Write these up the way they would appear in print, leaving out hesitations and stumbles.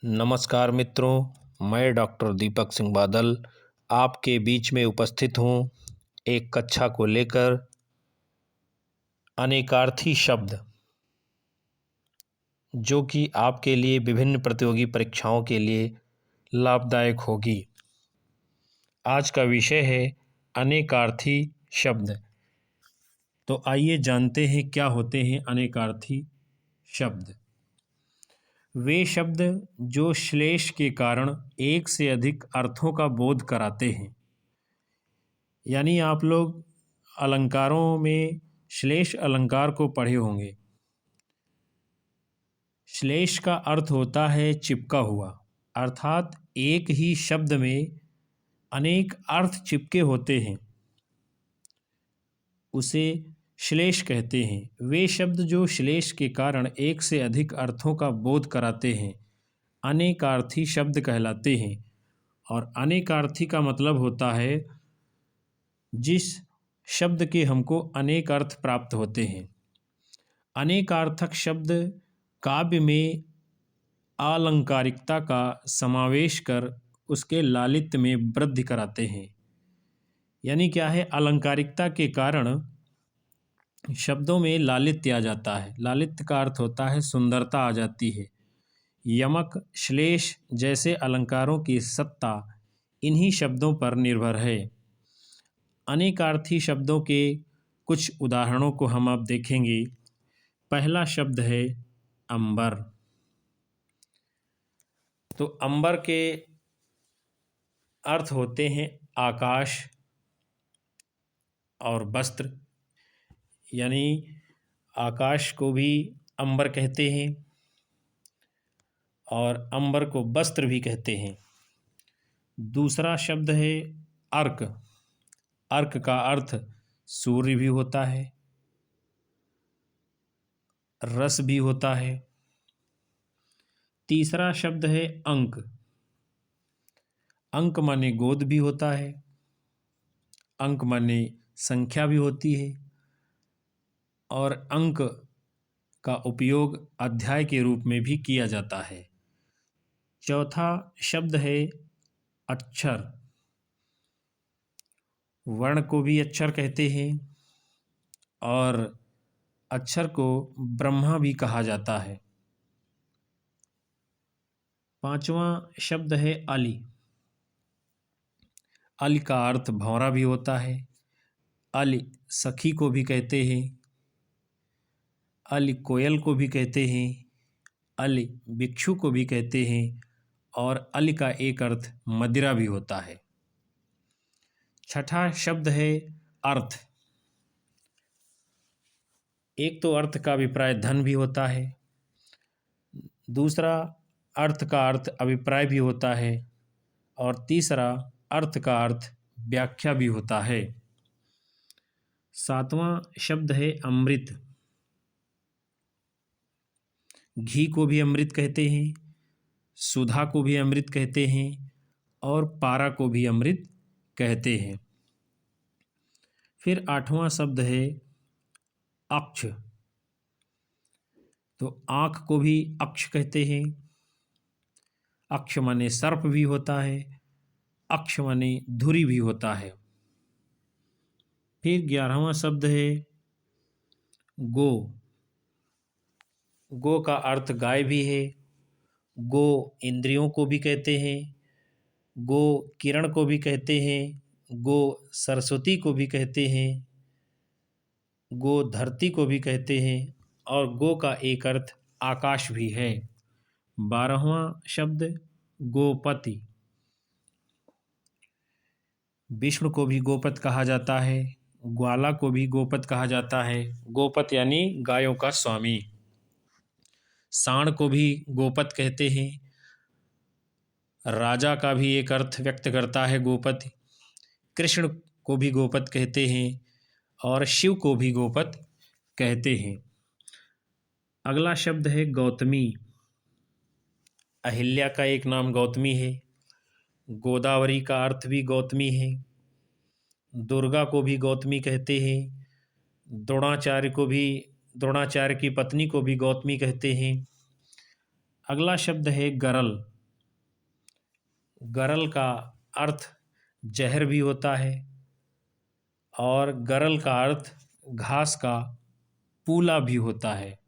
नमस्कार मित्रों, मैं डॉक्टर दीपक सिंह बादल आपके बीच में उपस्थित हूँ एक कक्षा को लेकर। अनेकार्थी शब्द जो कि आपके लिए विभिन्न प्रतियोगी परीक्षाओं के लिए लाभदायक होगी। आज का विषय है अनेकार्थी शब्द। तो आइए जानते हैं क्या होते हैं अनेकार्थी शब्द। वे शब्द जो श्लेष के कारण एक से अधिक अर्थों का बोध कराते हैं। यानी आप लोग अलंकारों में श्लेष अलंकार को पढ़े होंगे। श्लेष का अर्थ होता है चिपका हुआ, अर्थात एक ही शब्द में अनेक अर्थ चिपके होते हैं, उसे श्लेष कहते हैं। वे शब्द जो श्लेष के कारण एक से अधिक अर्थों का बोध कराते हैं अनेकार्थी शब्द कहलाते हैं। और अनेकार्थी का मतलब होता है जिस शब्द के हमको अनेक अर्थ प्राप्त होते हैं। अनेकार्थक शब्द काव्य में अलंकारिकता का समावेश कर उसके लालित्य में वृद्धि कराते हैं। यानी क्या है, अलंकारिकता के कारण शब्दों में लालित्य आ जाता है। लालित्य का अर्थ होता है सुंदरता आ जाती है। यमक, श्लेष जैसे अलंकारों की सत्ता इन्हीं शब्दों पर निर्भर है। अनेकार्थी शब्दों के कुछ उदाहरणों को हम अब देखेंगे। पहला शब्द है अंबर। तो अंबर के अर्थ होते हैं आकाश और वस्त्र। यानी आकाश को भी अंबर कहते हैं और अंबर को वस्त्र भी कहते हैं। दूसरा शब्द है अर्क। अर्क का अर्थ सूर्य भी होता है, रस भी होता है। तीसरा शब्द है अंक। अंक माने गोद भी होता है, अंक माने संख्या भी होती है और अंक का उपयोग अध्याय के रूप में भी किया जाता है। चौथा शब्द है अक्षर। वर्ण को भी अक्षर कहते हैं और अक्षर को ब्रह्मा भी कहा जाता है। पांचवा शब्द है अली। अली का अर्थ भौरा भी होता है। अली सखी को भी कहते हैं, अली कोयल को भी कहते हैं, अली भिक्षु को भी कहते हैं और अली का एक अर्थ मदिरा भी होता है। छठा शब्द है अर्थ। एक तो अर्थ का अभिप्राय धन भी होता है, दूसरा अर्थ का अर्थ अभिप्राय भी होता है और तीसरा अर्थ का अर्थ व्याख्या भी होता है। सातवां शब्द है अमृत। घी को भी अमृत कहते हैं, सुधा को भी अमृत कहते हैं और पारा को भी अमृत कहते हैं। फिर आठवां शब्द है अक्ष। तो आँख को भी अक्ष कहते हैं। अक्ष माने सर्प भी होता है, अक्ष माने धुरी भी होता है। फिर 11वां शब्द है गो। गो का अर्थ गाय भी है। गो इंद्रियों को भी कहते हैं, गो किरण को भी कहते हैं, गो सरस्वती को भी कहते हैं, गो धरती को भी कहते हैं और गो का एक अर्थ आकाश भी है। 12वां शब्द गोपति। विष्णु को भी गोपत कहा जाता है, ग्वाला को भी गोपत कहा जाता है। गोपत यानी गायों का स्वामी। सांड को भी गोपत कहते हैं। राजा का भी एक अर्थ व्यक्त करता है गोपत। कृष्ण को भी गोपत कहते हैं और शिव को भी गोपत कहते हैं। अगला शब्द है गौतमी। अहिल्या का एक नाम गौतमी है। गोदावरी का अर्थ भी गौतमी है। दुर्गा को भी गौतमी कहते हैं। द्रोणाचार्य की पत्नी को भी गौतमी कहते हैं। अगला शब्द है गरल। गरल का अर्थ जहर भी होता है और गरल का अर्थ घास का पूला भी होता है।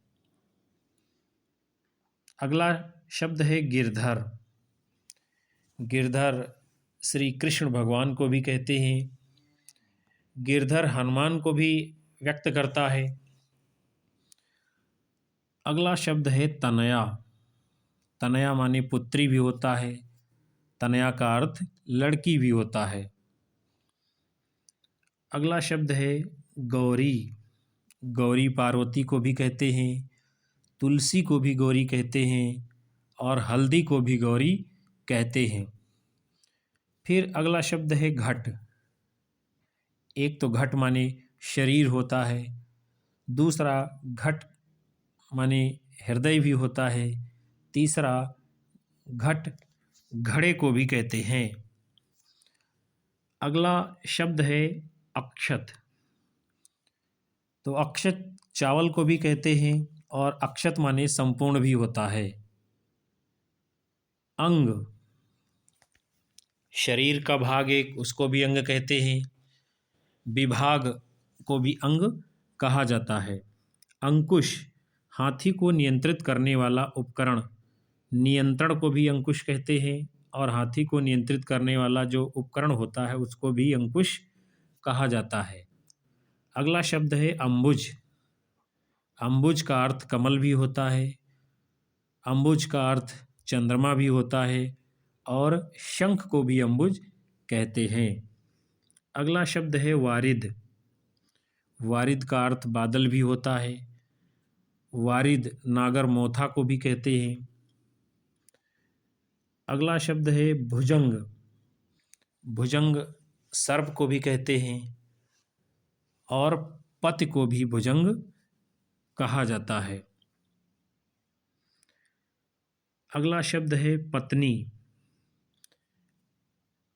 अगला शब्द है गिरधर। गिरधर श्री कृष्ण भगवान को भी कहते हैं। गिरधर हनुमान को भी व्यक्त करता है। अगला शब्द है तनया। तनया माने पुत्री भी होता है। तनया का अर्थ लड़की भी होता है। अगला शब्द है गौरी। गौरी पार्वती को भी कहते हैं, तुलसी को भी गौरी कहते हैं और हल्दी को भी गौरी कहते हैं। फिर अगला शब्द है घट। एक तो घट माने शरीर होता है, दूसरा घट माने हृदय भी होता है, तीसरा घट घड़े को भी कहते हैं। अगला शब्द है अक्षत। तो अक्षत चावल को भी कहते हैं और अक्षत माने संपूर्ण भी होता है। अंग, शरीर का भाग एक, उसको भी अंग कहते हैं। विभाग को भी अंग कहा जाता है। अंकुश, हाथी को नियंत्रित करने वाला उपकरण, नियंत्रण को भी अंकुश कहते हैं और हाथी को नियंत्रित करने वाला जो उपकरण होता है उसको भी अंकुश कहा जाता है। अगला शब्द है अंबुज। अंबुज का अर्थ कमल भी होता है, अंबुज का अर्थ चंद्रमा भी होता है और शंख को भी अंबुज कहते हैं। अगला शब्द है वारिद। वारिद का अर्थ बादल भी होता है। वारिद नागर मोथा को भी कहते हैं। अगला शब्द है भुजंग। भुजंग सर्प को भी कहते हैं और पति को भी भुजंग कहा जाता है। अगला शब्द है पत्नी।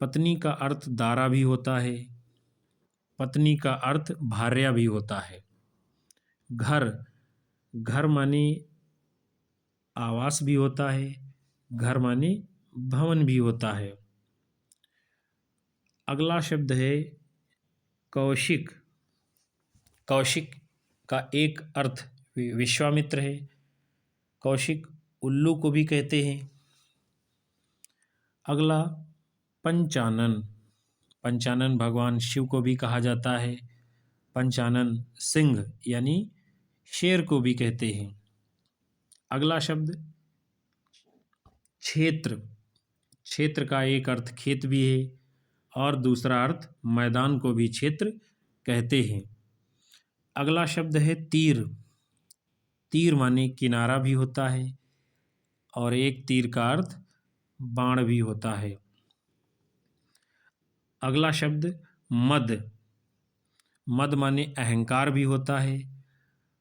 पत्नी का अर्थ दारा भी होता है, पत्नी का अर्थ भार्या भी होता है। घर, घर माने आवास भी होता है, घर माने भवन भी होता है। अगला शब्द है कौशिक। कौशिक का एक अर्थ विश्वामित्र है। कौशिक उल्लू को भी कहते हैं। अगला पंचानन। पंचानन भगवान शिव को भी कहा जाता है। पंचानन सिंह यानी शेर को भी कहते हैं। अगला शब्द क्षेत्र। क्षेत्र का एक अर्थ खेत भी है और दूसरा अर्थ मैदान को भी क्षेत्र कहते हैं। अगला शब्द है तीर। तीर माने किनारा भी होता है और एक तीर का अर्थ बाण भी होता है। अगला शब्द मद। मद माने अहंकार भी होता है।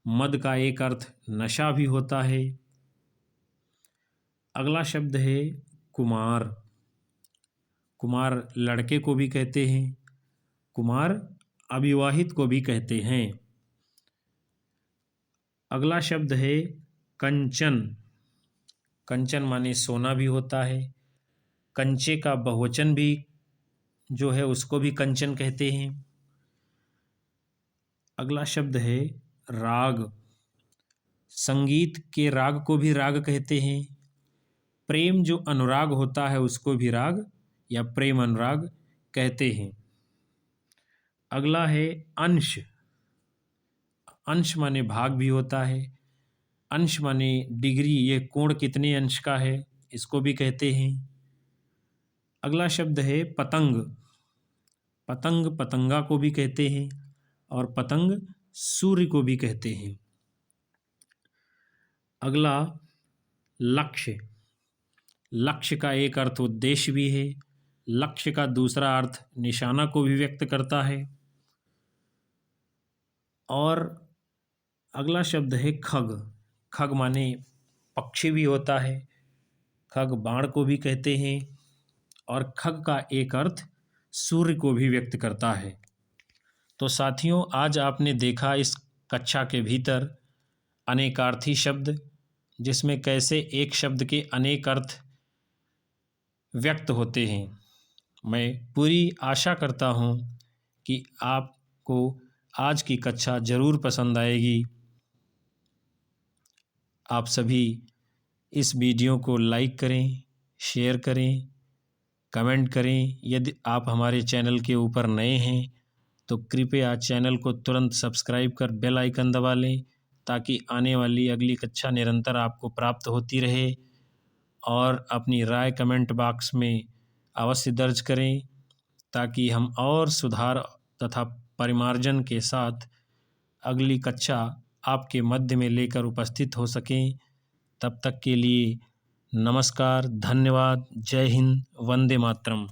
मद का एक अर्थ नशा भी होता है। अगला शब्द है कुमार। कुमार लड़के को भी कहते हैं, कुमार अविवाहित को भी कहते हैं। अगला शब्द है कंचन। कंचन माने सोना भी होता है। कंचे का बहुवचन भी जो है उसको भी कंचन कहते हैं। अगला शब्द है राग। संगीत के राग को भी राग कहते हैं। प्रेम जो अनुराग होता है उसको भी राग या प्रेम अनुराग कहते हैं। अगला है अंश। अंश माने भाग भी होता है। अंश माने डिग्री, ये कोण कितने अंश का है इसको भी कहते हैं। अगला शब्द है पतंग। पतंग पतंगा को भी कहते हैं और पतंग सूर्य को भी कहते हैं। अगला लक्ष्य। लक्ष्य का एक अर्थ उद्देश्य भी है, लक्ष्य का दूसरा अर्थ निशाना को भी व्यक्त करता है। और अगला शब्द है खग। खग माने पक्षी भी होता है, खग बाण को भी कहते हैं और खग का एक अर्थ सूर्य को भी व्यक्त करता है। तो साथियों, आज आपने देखा इस कक्षा के भीतर अनेकार्थी शब्द जिसमें कैसे एक शब्द के अनेक अर्थ व्यक्त होते हैं। मैं पूरी आशा करता हूँ कि आपको आज की कक्षा ज़रूर पसंद आएगी। आप सभी इस वीडियो को लाइक करें, शेयर करें, कमेंट करें। यदि आप हमारे चैनल के ऊपर नए हैं तो कृपया चैनल को तुरंत सब्सक्राइब कर बेल आइकन दबा लें, ताकि आने वाली अगली कक्षा निरंतर आपको प्राप्त होती रहे। और अपनी राय कमेंट बॉक्स में अवश्य दर्ज करें, ताकि हम और सुधार तथा परिमार्जन के साथ अगली कक्षा आपके मध्य में लेकर उपस्थित हो सकें। तब तक के लिए नमस्कार, धन्यवाद, जय हिंद, वंदे मातरम।